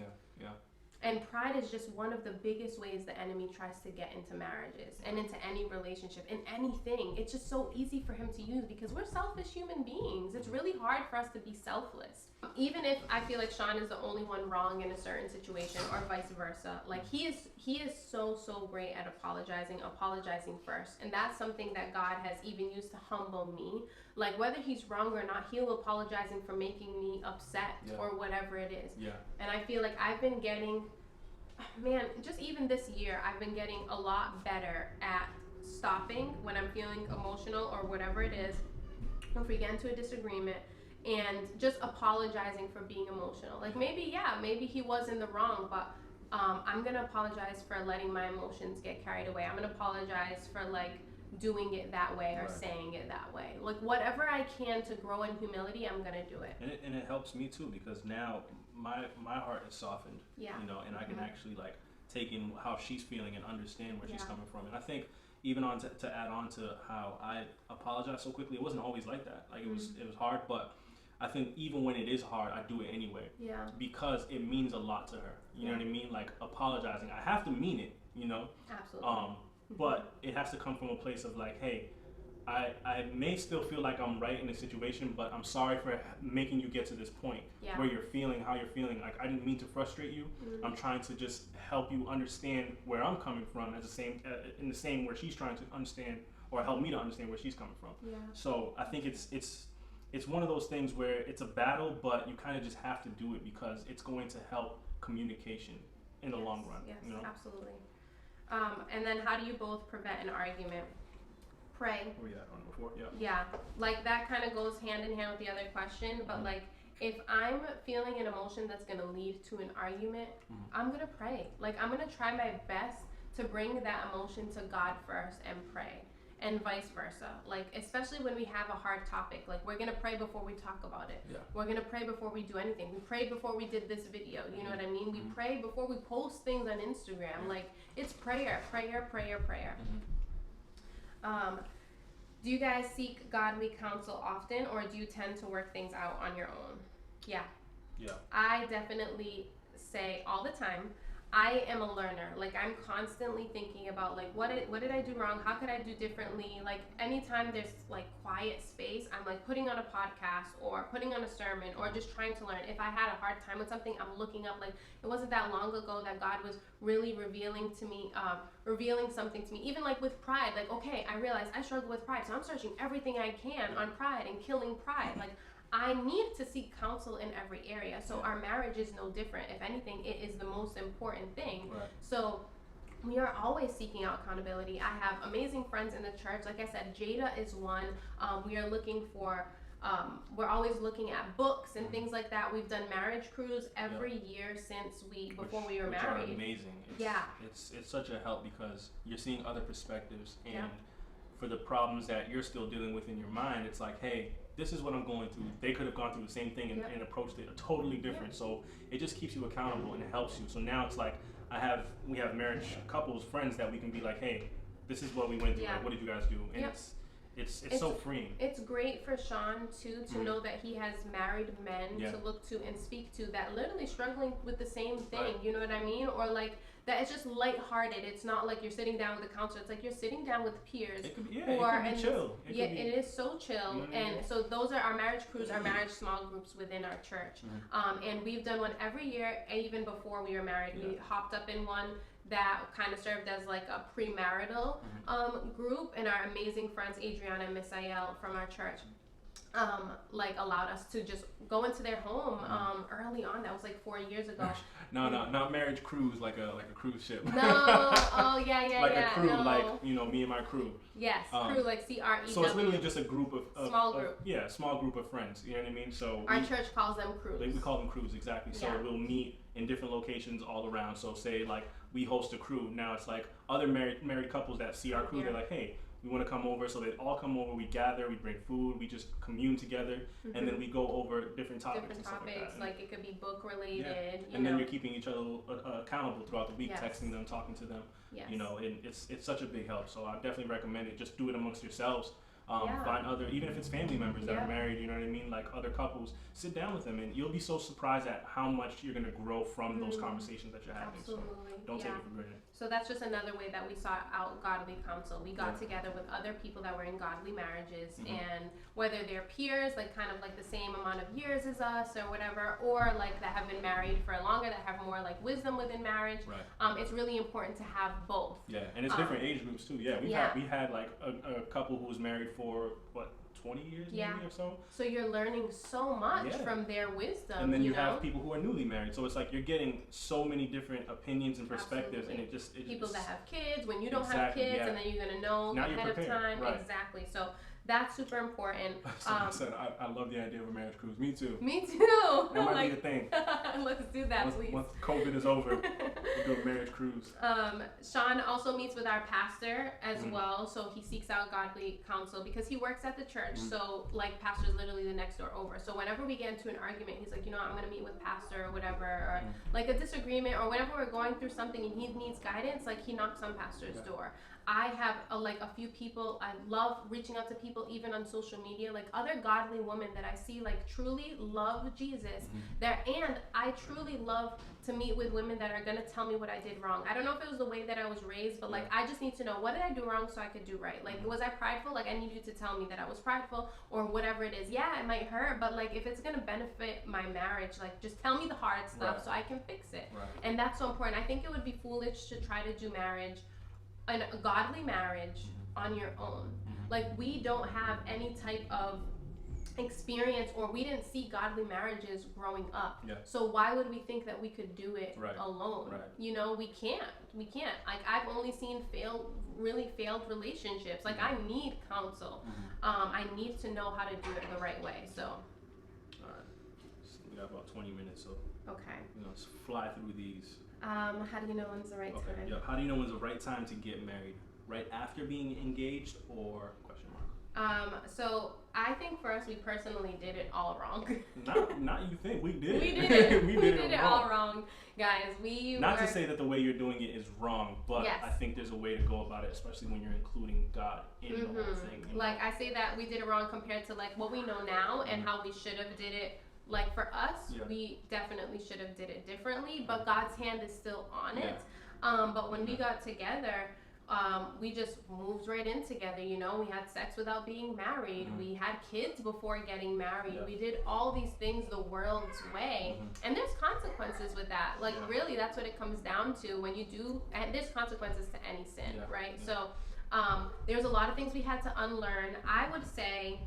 And pride is just one of the biggest ways the enemy tries to get into marriages and into any relationship, in anything. It's just so easy for him to use because we're selfish human beings. It's really hard for us to be selfless. Even if I feel like Sean is the only one wrong in a certain situation or vice versa, like he is so great at apologizing first. And that's something that God has even used to humble me. Like whether he's wrong or not, he'll apologizing for making me upset or whatever it is. And I feel like I've been getting, just even this year, I've been getting a lot better at stopping when I'm feeling emotional or whatever it is. If we get into a disagreement, and just apologizing for being emotional. Like maybe he was in the wrong, but I'm gonna apologize for letting my emotions get carried away. I'm gonna apologize for like doing it that way or saying it that way. Like whatever I can to grow in humility, I'm gonna do it. And it helps me too because now my heart is softened. And I can actually like take in how she's feeling and understand where she's coming from. And I think even to add on to how I apologize so quickly, it wasn't always like that. Like it was hard, but I think even when it is hard, I do it anyway. Because it means a lot to her. You know what I mean? Like apologizing, I have to mean it. Absolutely. But it has to come from a place of like, hey, I may still feel like I'm right in the situation, but I'm sorry for making you get to this point where you're feeling how you're feeling. Like, I didn't mean to frustrate you. I'm trying to just help you understand where I'm coming from, as the same in the same where she's trying to understand or help me to understand where she's coming from. Yeah. So I think it's one of those things where it's a battle, but you kind of just have to do it because it's going to help communication in the long run. Yes, you know? Absolutely. And then how do you both prevent an argument? Pray. Oh yeah, on before, yeah. Yeah, like that kind of goes hand in hand with the other question, but like if I'm feeling an emotion that's gonna lead to an argument, I'm gonna pray. Like I'm gonna try my best to bring that emotion to God first and pray, and vice versa. Like especially when we have a hard topic, like we're gonna pray before we talk about it. Yeah. We're gonna pray before we do anything. We prayed before we did this video. You know what I mean? We pray before we post things on Instagram. Like it's prayer, prayer, prayer, prayer. Do you guys seek godly counsel often, or do you tend to work things out on your own? Yeah. I definitely say all the time, I am a learner. Like I'm constantly thinking about like what did I do wrong? How could I do differently? Like anytime there's like quiet space, I'm like putting on a podcast or putting on a sermon or just trying to learn. If I had a hard time with something, I'm looking up. Like it wasn't that long ago that God was really revealing to me, revealing something to me. Even like with pride, like okay, I realized I struggle with pride, so I'm searching everything I can on pride and killing pride. Like I need to seek counsel in every area. So our marriage is no different. If anything, it is the most important thing. Right. So we are always seeking out accountability. I have amazing friends in the church. Like I said, Jada is one. We are looking for, we're always looking at books and things like that. We've done marriage cruise every year since before we were married. Which are amazing. It's such a help because you're seeing other perspectives, and for the problems that you're still dealing with in your mind, it's like, hey, this is what I'm going through. They could have gone through the same thing and approached it totally different. So it just keeps you accountable and it helps you. So now it's like we have marriage couples, friends that we can be like, hey, this is what we went through. Like, what did you guys do? And it's so freeing. It's great for Sean too to know that he has married men to look to and speak to that literally struggling with the same thing. Right. You know what I mean? Or like that it's just lighthearted. It's not like you're sitting down with a counselor. It's like you're sitting down with peers. It could be, it could be chill. It is so chill. And so those are our marriage crews, our marriage small groups within our church. And we've done one every year. Even before we were married, we hopped up in one that kind of served as like a premarital group, and our amazing friends Adriana and Miss Ayel from our church like allowed us to just go into their home early on. That was like 4 years ago. No, not marriage cruise like a cruise ship. No, oh yeah. Like a crew, like me and my crew. Yes, crew like CREW. So it's literally just a group of small group. Small group of friends. You know what I mean? So our church calls them crews. We call them crews, exactly. So we'll meet in different locations all around. So say like we host a crew. Now it's like other married couples that see our crew. They're like, hey, we want to come over. So they all come over. We gather. We bring food. We just commune together, and then we go over different topics. Like it could be book related. And then you're keeping each other accountable throughout the week, texting them, talking to them. Yes. You know, and it's such a big help. So I definitely recommend it. Just do it amongst yourselves. Find other, even if it's family members that are married, you know what I mean, like other couples, sit down with them, and you'll be so surprised at how much you're going to grow from those conversations that you're having. Absolutely. So don't take it for granted. So that's just another way that we sought out godly counsel. We got together with other people that were in godly marriages, and whether they're peers, like kind of like the same amount of years as us or whatever, or like that have been married for longer, that have more like wisdom within marriage. Right. It's really important to have both. Yeah, and it's different age groups too. Yeah, we had like a couple who was married for what, 20 years maybe or so. So you're learning so much from their wisdom. And then you have people who are newly married. So it's like you're getting so many different opinions and perspectives. And people that have kids, when you don't have kids, and then you're going to know ahead of time. Right. Exactly. So that's super important. So I said, I love the idea of a marriage cruise. Me too. Me too. That might be a thing. Let's do that, please. Once COVID is over, we'll do a marriage cruise. Sean also meets with our pastor as well, so he seeks out godly counsel because he works at the church. So like pastor's literally the next door over. So whenever we get into an argument, he's like, I'm gonna meet with pastor or whatever, or like a disagreement, or whenever we're going through something and he needs guidance, like he knocks on pastor's door. I have a few people. I love reaching out to people people even on social media, like other godly women that I see like truly love Jesus. And I truly love to meet with women that are gonna tell me what I did wrong. I don't know if it was the way that I was raised, but like I just need to know, what did I do wrong so I could do right? Like, was I prideful? Like, I need you to tell me that I was prideful or whatever it is. Yeah, it might hurt, but like if it's gonna benefit my marriage, like just tell me the hard stuff so I can fix it. And that's so important. I think it would be foolish to try to do marriage, a godly marriage, on your own. Like, we don't have any type of experience, or we didn't see godly marriages growing up. So why would we think that we could do it alone? You know, we can't. Like, I've only seen really failed relationships. Like, I need counsel. I need to know how to do it the right way. So all right, so we got about 20 minutes, so okay, you know, let's fly through these. How do you know when's the right time? Yeah. How do you know when's the right time to get married? Right after being engaged, or question mark? So I think for us, we personally did it all wrong. not you think, we did. We did it. we did it all wrong, guys. Not to say that the way you're doing it is wrong, but yes. I think there's a way to go about it, especially when you're including God in the whole thing. You know? Like, I say that we did it wrong compared to like what we know now and how we should have did it. Like, for us, we definitely should have did it differently, but God's hand is still on it. But when we got together, we just moved right in together, you know. We had sex without being married. We had kids before getting married. We did all these things the world's way. And there's consequences with that. Like, really, that's what it comes down to when you do, and there's consequences to any sin, right? So there's a lot of things we had to unlearn. I would say,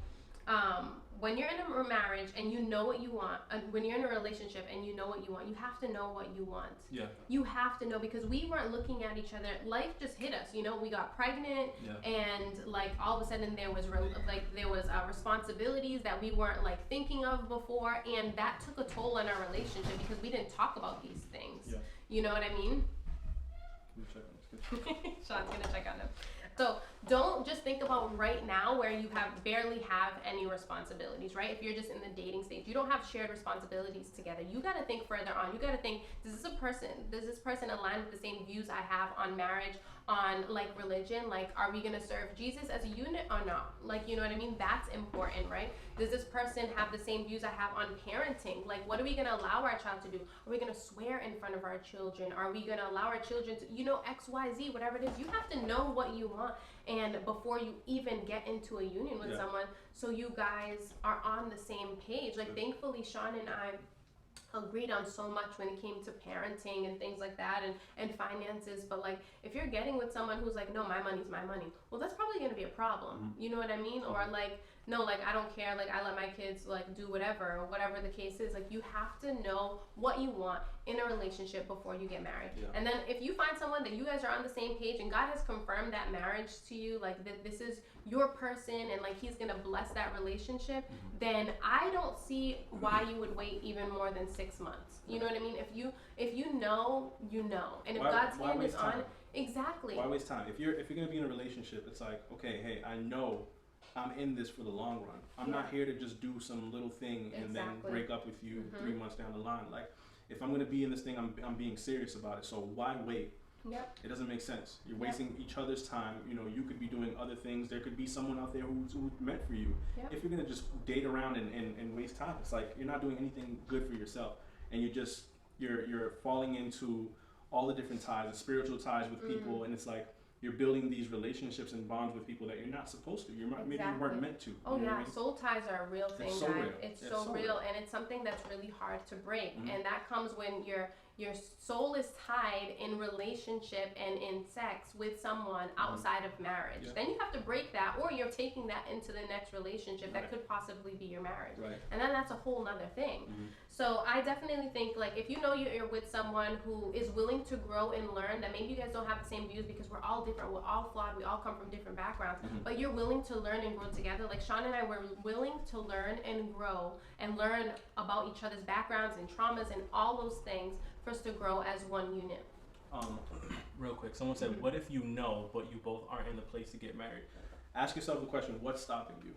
when you're in a marriage and you know what you want, when you're in a relationship and you know what you want, you have to know what you want. You have to know, because we weren't looking at each other. Life just hit us, you know. We got pregnant, and like all of a sudden there was responsibilities that we weren't like thinking of before, and that took a toll on our relationship because we didn't talk about these things. You know what I mean? Sean's gonna check on them. So don't just think about right now where you barely have any responsibilities, right? If you're just in the dating stage, you don't have shared responsibilities together. You got to think further on. You got to think, does this person align with the same views I have on marriage, on like religion? Like, are we going to serve Jesus as a unit or not? Like, you know what I mean? That's important, right? Does this person have the same views I have on parenting? Like, what are we going to allow our child to do? Are we going to swear in front of our children? Are we going to allow our children to, you know, X, Y, Z, whatever it is? You have to know what you want, and before you even get into a union with someone, so you guys are on the same page. Like, thankfully, Sean and I agreed on so much when it came to parenting and things like that, and finances. But like, if you're getting with someone who's like, no, my money's my money, well, that's probably going to be a problem. You know what I mean? Or like, no, like, I don't care, like, I let my kids like do whatever, or whatever the case is. Like, you have to know what you want in a relationship before you get married. And then if you find someone that you guys are on the same page and God has confirmed that marriage to you, like this is your person, and like He's gonna bless that relationship, then I don't see why you would wait even more than 6 months. You know what I mean? If you know, you know. And if God's hand is on, exactly. Why waste time? If you're gonna be in a relationship, it's like, okay, hey, I know I'm in this for the long run. I'm not here to just do some little thing and then break up with you 3 months down the line. Like, if I'm gonna be in this thing, I'm being serious about it. So why wait? It doesn't make sense. You're wasting each other's time. You know, you could be doing other things. There could be someone out there who's meant for you. If you're gonna just date around and waste time, it's like you're not doing anything good for yourself, and you're falling into all the different ties, the spiritual ties with people, and it's like you're building these relationships and bonds with people that you're not supposed to. Maybe you weren't meant to. Oh, you know what I mean? Soul ties are a real thing, it's so guys. real. It's so real, and it's something that's really hard to break. And that comes when your soul is tied in relationship and in sex with someone outside of marriage. Then you have to break that, or you're taking that into the next relationship that could possibly be your marriage. And then that's a whole nother thing. So I definitely think, like, if you know you're with someone who is willing to grow and learn, that maybe you guys don't have the same views because we're all different, we're all flawed, we all come from different backgrounds, but you're willing to learn and grow together. Like, Sean and I were willing to learn and grow and learn about each other's backgrounds and traumas and all those things for us to grow as one unit. Real quick, someone said, what if you know, but you both aren't in the place to get married? Ask yourself the question, what's stopping you?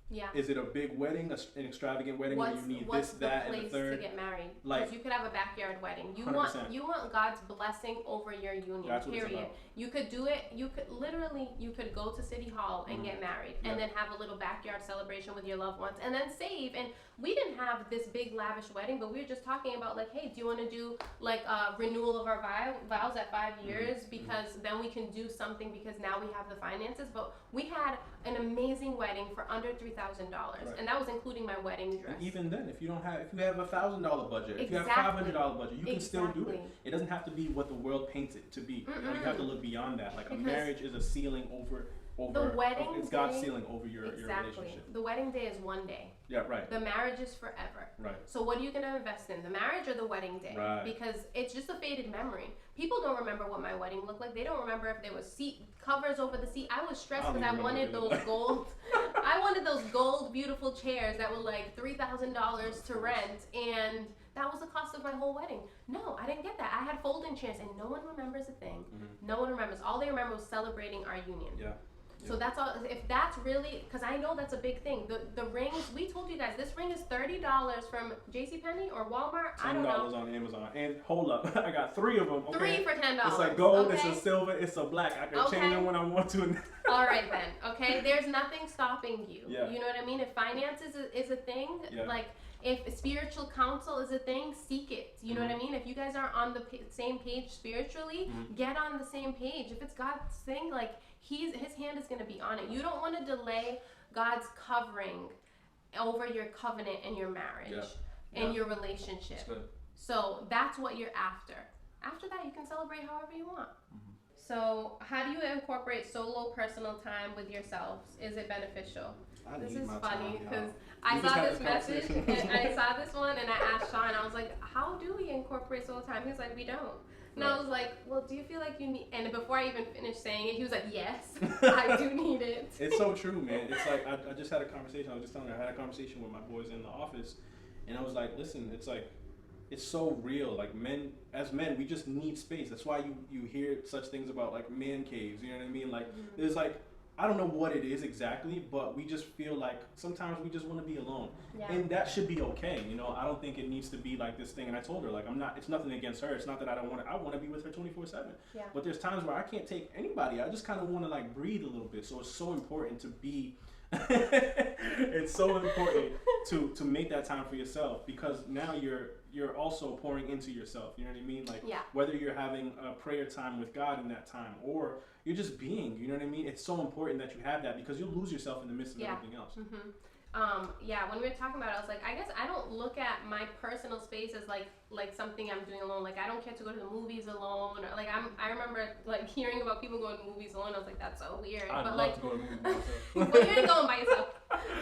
Yeah. Is it a big wedding, an extravagant wedding where you need this, that, and the third? To get married? Like, because you could have a backyard wedding. You 100%. want God's blessing over your union. That's what period. it's about. You could do it. You could go to City Hall and get married, and then have a little backyard celebration with your loved ones, and then save. And we didn't have this big lavish wedding, but we were just talking about like, hey, do you want to do like a renewal of our vows at 5 years? Because then we can do something, because now we have the finances. But we had an amazing wedding for under $3,000, and that was including my wedding dress. And even then, if you have $1,000 budget, if you have $500 budget, you can still do it. It doesn't have to be what the world paints it to be. You know, you have to look beyond that. Like, a marriage is a ceiling over the wedding. It's God's ceiling over your relationship. The wedding day is one day. Yeah, right. The marriage is forever. Right. So what are you gonna invest in, the marriage or the wedding day? Right. Because it's just a faded memory. People don't remember what my wedding looked like. They don't remember if there was seat covers over the seat. I was stressed because I wanted those gold. I wanted those gold, beautiful chairs that were like $3,000 to rent, and that was the cost of my whole wedding. No, I didn't get that. I had folding chairs, and no one remembers a thing. No one remembers. All they remember was celebrating our union. Yeah. So that's all. If that's really, because I know that's a big thing. The rings, we told you guys, this ring is $30 from JCPenney or Walmart. I don't know. $10 on Amazon. And hold up, I got 3 of them. Okay? 3 for $10. It's like gold, okay? it's a silver, it's a black. I can change them when I want to. All right then. Okay, there's nothing stopping you. Yeah. You know what I mean? If finances is a thing, like if spiritual counsel is a thing, seek it. You know what I mean? If you guys aren't on the same page spiritually, get on the same page. If it's God's thing, like his hand is going to be on it. You don't want to delay God's covering over your covenant and your marriage and your relationship. So that's what you're after. After that, you can celebrate however you want. So how do you incorporate solo personal time with yourselves? Is it beneficial? This is funny because I saw this message and I saw this one and I asked Sean, I was like, how do we incorporate solo time? He was like, we don't. And I was like, well, do you feel like you need, and before I even finished saying it, he was like, yes, I do need it. It's so true, man. It's like, I just had a conversation, I was just telling her, I had a conversation with my boys in the office, and I was like, listen, it's like, it's so real. Like, as men, we just need space. That's why you hear such things about like man caves, you know what I mean? Like, there's like, I don't know what it is exactly, but we just feel like sometimes we just want to be alone. Yeah. And that should be okay. You know, I don't think it needs to be like this thing. And I told her, like, it's nothing against her. It's not that I don't want to, I want to be with her 24/7. Yeah. But there's times where I can't take anybody. I just kind of want to like breathe a little bit. So it's so important to be, it's so important to make that time for yourself, because now you're also pouring into yourself. You know what I mean? Like, whether you're having a prayer time with God in that time, or you're just being, you know what I mean? It's so important that you have that, because you'll lose yourself in the midst of everything else. When we were talking about it, I was like, I guess I don't look at my personal space as like something I'm doing alone. Like, I don't care to go to the movies alone. Or like, I remember like hearing about people going to movies alone. I was like, that's so weird. I'd love to go to movies myself. But you ain't going by yourself.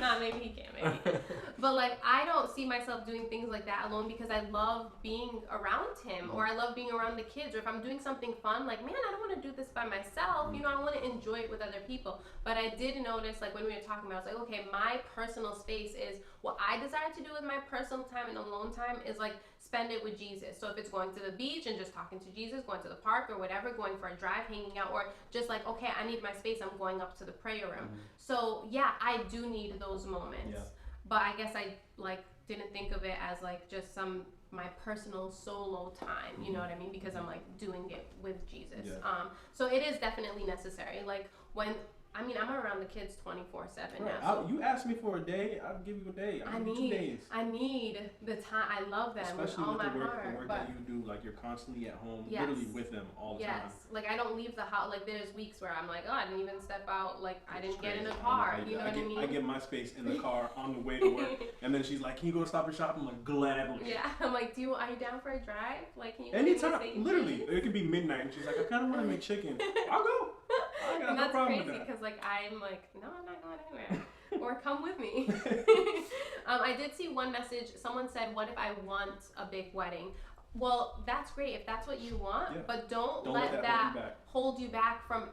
Nah, maybe he can, maybe. But like, I don't see myself doing things like that alone, because I love being around him, or I love being around the kids, or if I'm doing something fun, like, man, I don't want to do this by myself. You know, I want to enjoy it with other people. But I did notice, like, when we were talking about it, I was like, okay, my personal space is what I desire to do with my personal time and alone time is like spend it with Jesus. So if it's going to the beach and just talking to Jesus, going to the park or whatever, going for a drive, hanging out, or just like, okay, I need my space, I'm going up to the prayer room. So yeah, I do need those moments. But I guess I like didn't think of it as like just my personal solo time, you know what I mean? Because I'm like doing it with Jesus. So it is definitely necessary. Like I'm around the kids 24/7 now. So you asked me for a day, I'll give you a day. I'll give you 2 days. I need the time. I love them. Especially with all the my heart. work that you do. Like, you're constantly at home, literally with them all the time. Like, I don't leave the house. Like, there's weeks where I'm like, oh, I didn't even step out. Like, I didn't get in the car. You know what I mean? I get my space in the car on the way to work. And then she's like, can you go to Stop and Shop? I'm like, gladly. Yeah. I'm like, are you down for a drive? Like, can you anytime. Literally. It could be midnight. And she's like, I kind of want to make chicken. I'll go. I got no problem with that. That's crazy, because like I'm like, no, I'm not going anywhere. Or come with me. I did see one message. Someone said, what if I want a big wedding? Well, that's great if that's what you want, but don't let that hold you back from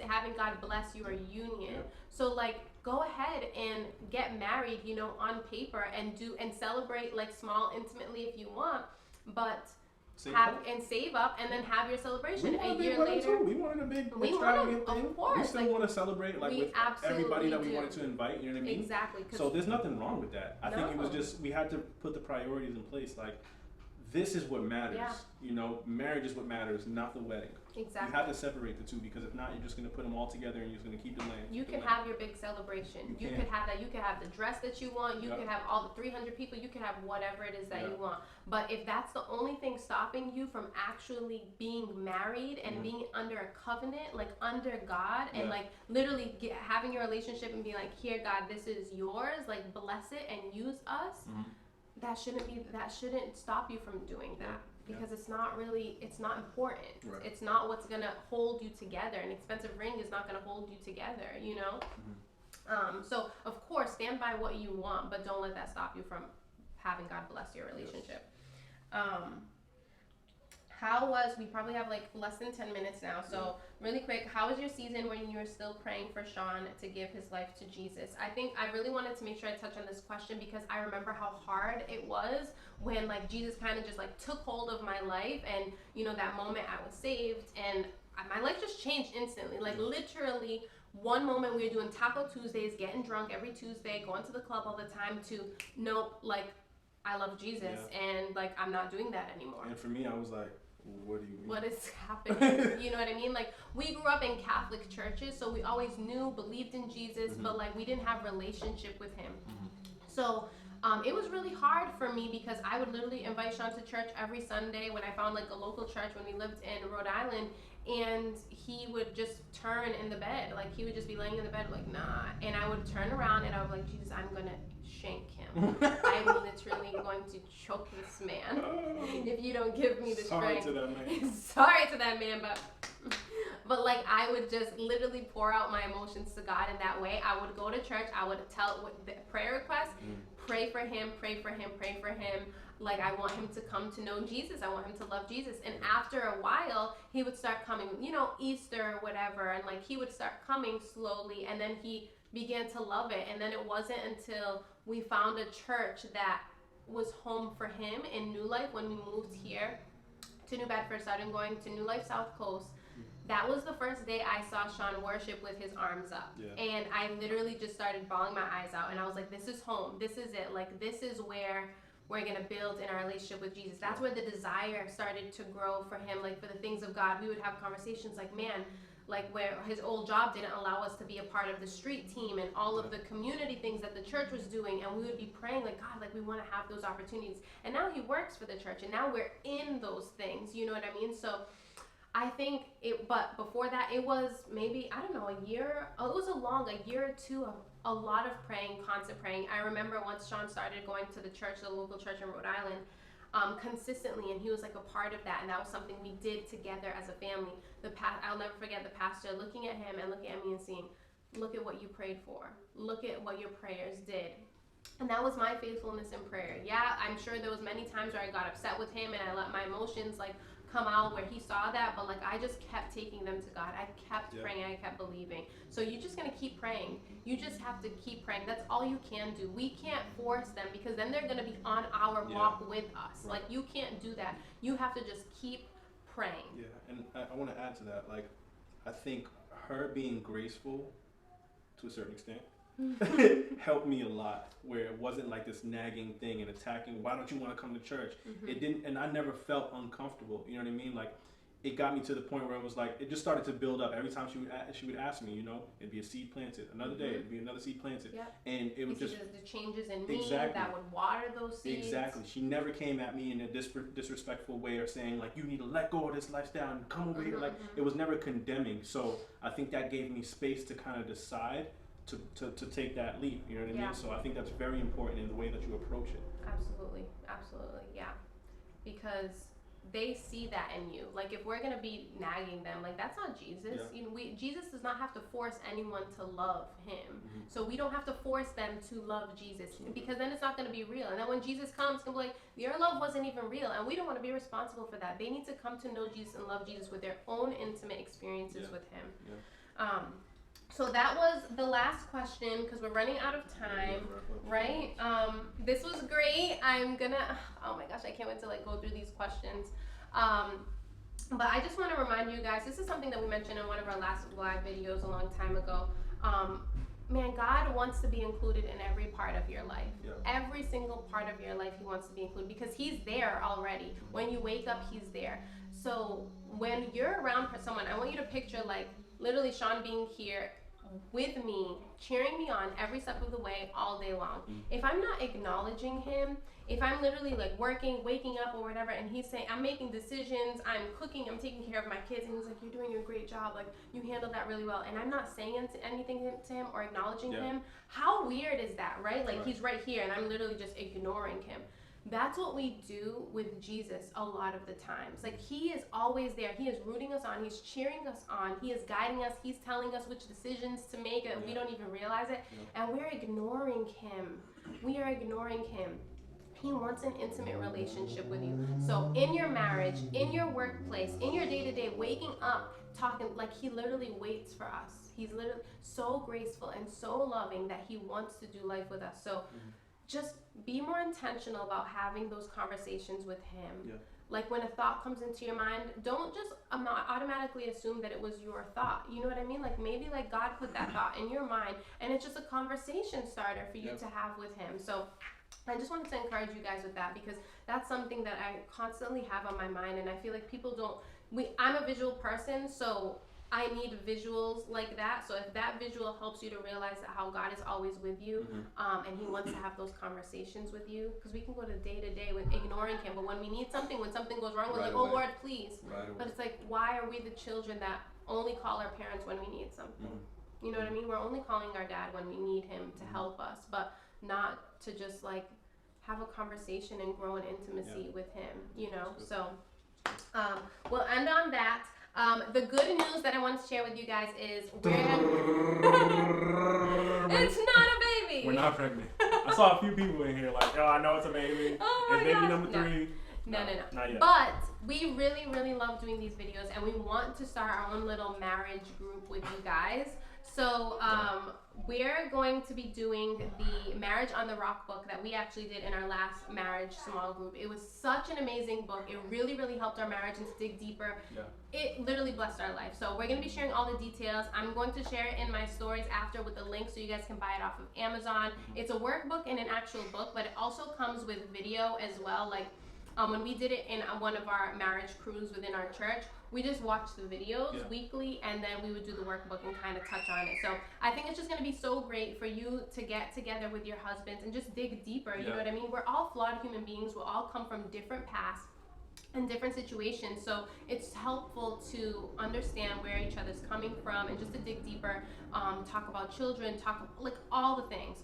having God bless your union. So like, go ahead and get married, on paper, and celebrate like small, intimately if you want, but save up and then have your celebration. A year later, we wanted a big extravagant thing. Of course, we still want to celebrate with everybody that we wanted to invite. You know what I mean? Exactly. So there's nothing wrong with that. I think it was just we had to put the priorities in place. Like, this is what matters. Yeah. You know, marriage is what matters, not the wedding. Exactly. You have to separate the two, because if not, you're just going to put them all together and you're just going to keep delaying. You can have your big celebration. You could have that. You could have the dress that you want. You could have all the 300 people. You could have whatever it is that you want. But if that's the only thing stopping you from actually being married and being under a covenant, like under God, and like literally having your relationship and being like, here, God, this is yours. Like, bless it and use us. That shouldn't stop you from doing that. Because it's not important. Right. It's not what's gonna hold you together. An expensive ring is not gonna hold you together, you know? So of course, stand by what you want, but don't let that stop you from having God bless your relationship. We probably have like less than 10 minutes now, so really quick, how was your season when you were still praying for Sean to give his life to Jesus? I think I really wanted to make sure I touch on this question because I remember how hard it was when like Jesus kind of just like took hold of my life, and you know, that moment I was saved and my life just changed instantly. Like literally one moment we were doing Taco Tuesdays, getting drunk every Tuesday, going to the club all the time, to nope, like I love Jesus and like I'm not doing that anymore. And for me, I was like, what do you mean? What is happening? You know what I mean? Like, we grew up in Catholic churches, so we always knew, believed in Jesus, but like we didn't have relationship with him. So it was really hard for me because I would literally invite Sean to church every Sunday when I found like a local church when we lived in Rhode Island, and he would just turn in the bed. Like, he would just be laying in the bed like, nah. And I would turn around and I would be like, Jesus, I'm gonna shank him. I'm literally going to choke this man if you don't give me the strength. Sorry to that man. Sorry to that man, but like I would just literally pour out my emotions to God in that way. I would go to church. I would tell the prayer requests, pray for him, pray for him, pray for him. Like, I want him to come to know Jesus. I want him to love Jesus. And after a while, he would start coming, you know, Easter or whatever. And like, he would start coming slowly. And then he began to love it. And then it wasn't until we found a church that was home for him in New Life when we moved here to New Bedford, started going to New Life South Coast. That was the first day I saw Sean worship with his arms up. And I literally just started bawling my eyes out. And I was like, this is home. This is it. Like, this is where we're going to build in our relationship with Jesus. That's where the desire started to grow for him. Like, for the things of God, we would have conversations like, man, like where his old job didn't allow us to be a part of the street team and all of the community things that the church was doing, and we would be praying like, God, like we want to have those opportunities. And now he works for the church, and now we're in those things, you know what I mean? So I think but before that, it was maybe, I don't know, a year or two of a lot of praying, constant praying. I remember once Sean started going to the church, the local church in Rhode Island, consistently, and he was like a part of that, and that was something we did together as a family. I'll never forget the pastor looking at him and looking at me and saying, look at what you prayed for, look at what your prayers did. And that was my faithfulness in prayer. Yeah, I'm sure there was many times where I got upset with him and I let my emotions like come out where he saw that, but like I just kept taking them to God. I kept praying, I kept believing. So you're just gonna keep praying. You just have to keep praying. That's all you can do. We can't force them, because then they're gonna be on our walk with us. Like, you can't do that. You have to just keep praying. Yeah, and I want to add to that. Like, I think her being graceful to a certain extent helped me a lot, where it wasn't like this nagging thing and attacking, why don't you want to come to church? It didn't, and I never felt uncomfortable, you know what I mean? Like, it got me to the point where it was like, it just started to build up. Every time she would ask me, you know, it'd be a seed planted. Another day, it'd be another seed planted. And it was just the changes in me that would water those seeds. Exactly. She never came at me in a disrespectful way or saying like, you need to let go of this lifestyle and come over here. Like, it was never condemning. So I think that gave me space to kind of decide to take that leap, you know what I mean? So I think that's very important in the way that you approach it. Absolutely, yeah. Because they see that in you. Like, if we're gonna be nagging them, like, that's not Jesus. You know, Jesus does not have to force anyone to love him. So we don't have to force them to love Jesus, because then it's not gonna be real. And then when Jesus comes, it's gonna be like, your love wasn't even real, and we don't want to be responsible for that. They need to come to know Jesus and love Jesus with their own intimate experiences with him. So that was the last question, because we're running out of time, right? This was great. I'm gonna, oh my gosh, I can't wait to like go through these questions. But I just want to remind you guys, this is something that we mentioned in one of our last live videos a long time ago. Man, God wants to be included in every part of your life. Yeah. Every single part of your life, he wants to be included because he's there already. When you wake up, he's there. So when you're around for someone, I want you to picture like literally Sean being here with me, cheering me on every step of the way all day long. If I'm not acknowledging him, if I'm literally like working, waking up or whatever, and he's saying, I'm making decisions, I'm cooking, I'm taking care of my kids, and he's like, you're doing a great job, like you handled that really well, and I'm not saying anything to him or acknowledging him, how weird is that, right? Like he's right here and I'm literally just ignoring him. That's what we do with Jesus a lot of the times. Like he is always there. He is rooting us on. He's cheering us on. He is guiding us. He's telling us which decisions to make and we don't even realize it. And we're ignoring him. We are ignoring him. He wants an intimate relationship with you. So in your marriage, in your workplace, in your day-to-day, waking up, talking, like he literally waits for us. He's literally so graceful and so loving that he wants to do life with us. So just be more intentional about having those conversations with him. Like when a thought comes into your mind, don't just automatically assume that it was your thought. You know what I mean? Like maybe like God put that thought in your mind and it's just a conversation starter for you to have with him. So I just wanted to encourage you guys with that because that's something that I constantly have on my mind, and I feel like people don't, I'm a visual person, so I need visuals like that. So if that visual helps you to realize that how God is always with you, and he wants to have those conversations with you, because we can go to day with ignoring him, but when we need something, when something goes wrong, we're like, oh Lord, please. But it's like, why are we the children that only call our parents when we need something? You know what I mean? We're only calling our dad when we need him to help us, but not to just like have a conversation and grow in intimacy with him, you know? So we'll end on that. The good news that I want to share with you guys is it's not a baby. We're not pregnant. I saw a few people in here like, oh, I know it's a baby. It's baby number 3. No. Not yet. But we really love doing these videos, and we want to start our own little marriage group with you guys. So we're going to be doing the Marriage on the Rock book that we actually did in our last marriage small group. It was such an amazing book. It really helped our marriage and to dig deeper. It literally blessed our life. So we're going to be sharing all the details. I'm going to share it in my stories after with the link so you guys can buy it off of Amazon. It's a workbook and an actual book, but it also comes with video as well. Like when we did it in one of our marriage crews within our church, we just watched the videos weekly, and then we would do the workbook and kind of touch on it. So I think it's just going to be so great for you to get together with your husbands and just dig deeper. You know what I mean? We're all flawed human beings. We'll all come from different pasts and different situations. So it's helpful to understand where each other's coming from and just to dig deeper, talk about children, talk like all the things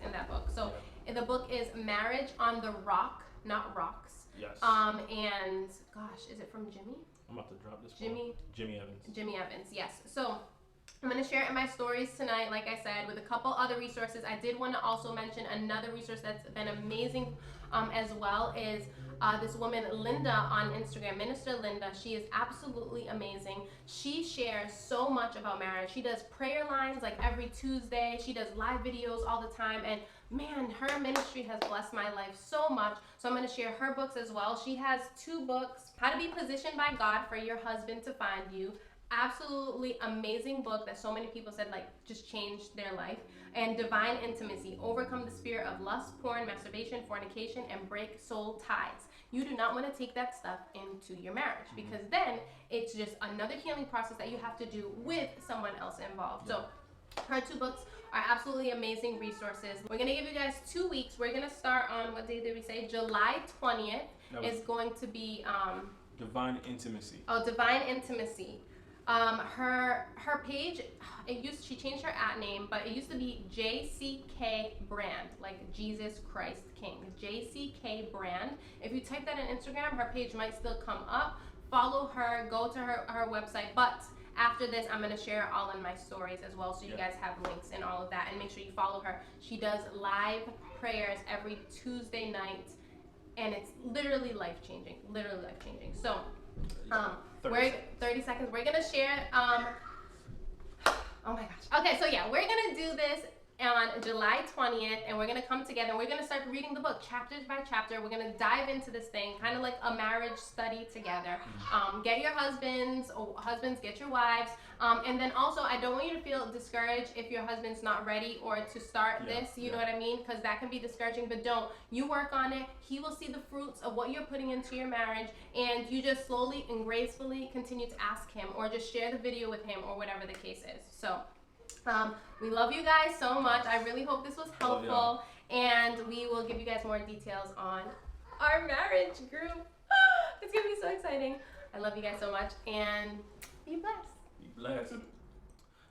in that book. So the book is Marriage on the Rock, not Rocks. And gosh, is it from Jimmy? I'm about to drop this Jimmy Evans. Jimmy Evans, yes. So I'm going to share it in my stories tonight, like I said, with a couple other resources. I did want to also mention another resource that's been amazing as well is this woman, Linda, on Instagram, Minister Linda. She is absolutely amazing. She shares so much about marriage. She does prayer lines like every Tuesday. She does live videos all the time. And man, her ministry has blessed my life so much. So I'm going to share her books as well. She has 2 books, How to Be Positioned by God for Your Husband to Find You. Absolutely amazing book that so many people said like just changed their life. And Divine Intimacy, Overcome the Spirit of Lust, Porn, Masturbation, Fornication, and Break Soul Ties. You do not want to take that stuff into your marriage because then it's just another healing process that you have to do with someone else involved. So her 2 books are absolutely amazing resources. We're going to give you guys 2 weeks. We're going to start on, what day did we say? July 20th is going to be... Divine Intimacy. Oh, Divine Intimacy. Her page, she changed her @name, but it used to be 𝗃𝗂𝗍, like Jesus Christ King. 𝗃𝗂𝗍. If you type that in Instagram, her page might still come up. Follow her, go to her website, but after this, I'm going to share it all in my stories as well, so you guys have links and all of that, and make sure you follow her. She does live prayers every Tuesday night, and it's literally life-changing, So, 30 seconds. We're going to share, oh my gosh. Okay, so yeah, we're going to do this on July 20th, and we're going to come together and we're going to start reading the book chapters by chapter. We're going to dive into this thing, kind of like a marriage study together. Get your husbands, or husbands, get your wives. And then also, I don't want you to feel discouraged if your husband's not ready or to start this, you know what I mean? Because that can be discouraging, but don't. You work on it. He will see the fruits of what you're putting into your marriage, and you just slowly and gracefully continue to ask him or just share the video with him or whatever the case is. So, we love you guys so much. I really hope this was helpful, and we will give you guys more details on our marriage group. It's gonna be so exciting. I love you guys so much, and be blessed. Be blessed.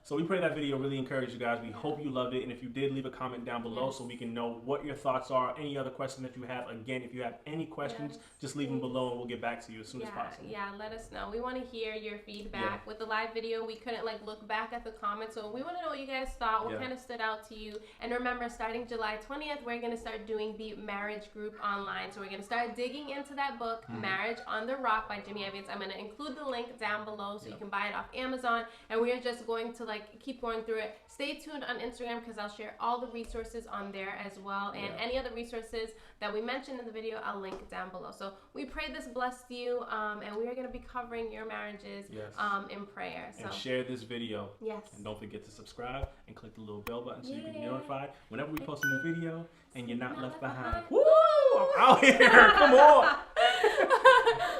So we pray that video really encouraged you guys. We hope you loved it. And if you did, leave a comment down below so we can know what your thoughts are. Any other question that you have. Again, if you have any questions, just leave them below and we'll get back to you as soon as possible. Yeah, let us know. We want to hear your feedback. With the live video, we couldn't like look back at the comments. So we want to know what you guys thought, what kind of stood out to you. And remember, starting July 20th, we're going to start doing the marriage group online. So we're going to start digging into that book, Marriage on the Rock by 𝗵𝗵𝗋𝗀. I'm going to include the link down below so you can buy it off Amazon. And we are just going to keep going through it. Stay tuned on Instagram because I'll share all the resources on there as well, and any other resources that we mentioned in the video I'll link down below. So we pray this blessed you, and we are going to be covering your marriages in prayer. So. And share this video. Yes. And don't forget to subscribe and click the little bell button so you can be notified whenever we post a new video and you're not left behind. Woo! I'm out here. Come on.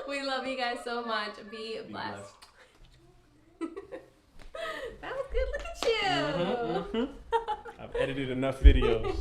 We love you guys so much. Be blessed. That was good. Look at you. I've edited enough videos.